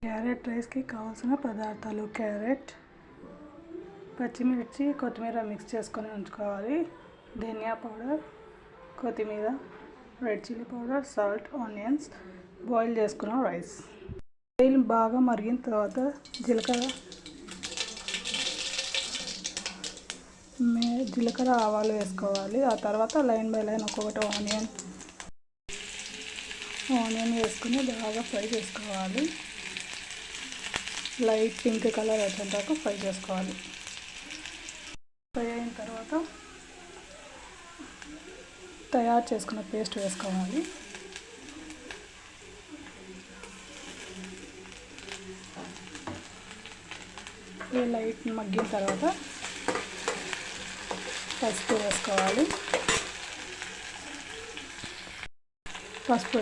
Carrot రైస్కి కావాల్సిన పదార్థాలు: క్యారెట్, పచ్చిమిర్చి, కొత్తిమీర మిక్స్ చేసుకొని ఉంచుకోవాలి, ధనియా పౌడర్, కొత్తిమీర, red chilli powder, salt, onions, boil చేసుకున్న రైస్. ఆయిల్ బాగా మరిగిన తర్వాత జీలకర్ర ఆవాలు వేసుకోవాలి. ఆ తర్వాత లైన్ బై లైన్ ఒక్కొక్కటి ఆనియన్ వేసుకుని బాగా ఫ్రై చేసుకోవాలి. లైట్ పింక్ కలర్ వచ్చేంత వరకు ఫ్రై చేసుకోవాలి. ఫ్రై అయిన తర్వాత తయారు చేసుకున్న పేస్ట్ వేసుకోవాలి. లైట్ మగ్గిన తర్వాత పసుపు వేసుకోవాలి. పసుపు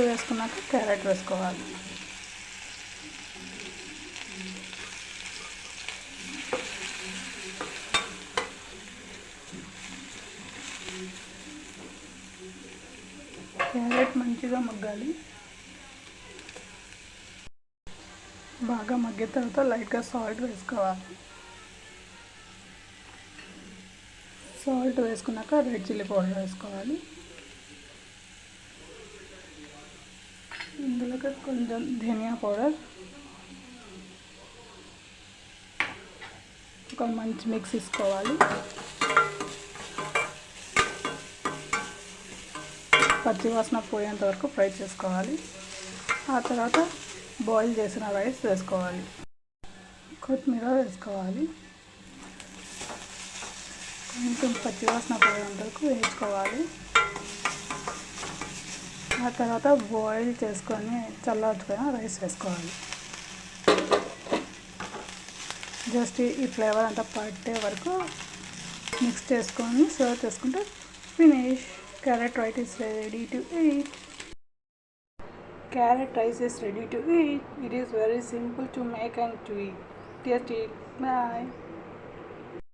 వేసుకున్నాక క్యారెట్ వేసుకోవాలి. క్యారెట్ మంచిగా మగ్గాలి. బాగా మగ్గిన తర్వాత లైట్గా సాల్ట్ వేసుకోవాలి. సాల్ట్ వేసుకున్నాక రెడ్ చిల్లీ పౌడర్ వేసుకోవాలి. ఇందులోకి కొంచెం ధనియా పౌడర్, ఒక మంచి మిక్స్ తీసుకోవాలి. పచ్చివాసన పోయేంత వరకు ఫ్రై చేసుకోవాలి. ఆ తర్వాత బాయిల్ చేసిన రైస్ వేసుకోవాలి. కొత్తిమీర వేసుకోవాలి. కొంచెం పచ్చివాసన పోయేంత వరకు వేసుకోవాలి. ఆ తర్వాత బాయిల్ చేసుకొని చల్లార్చుకొని రైస్ వేసుకోవాలి. జస్ట్ ఈ ఫ్లేవర్ అంతా పట్టే వరకు మిక్స్ చేసుకొని సర్వ్ చేసుకుంటే finish. Carrot rice is ready to eat. Carrot rice is ready to eat. It is very simple to make and to eat. Taste it. Bye.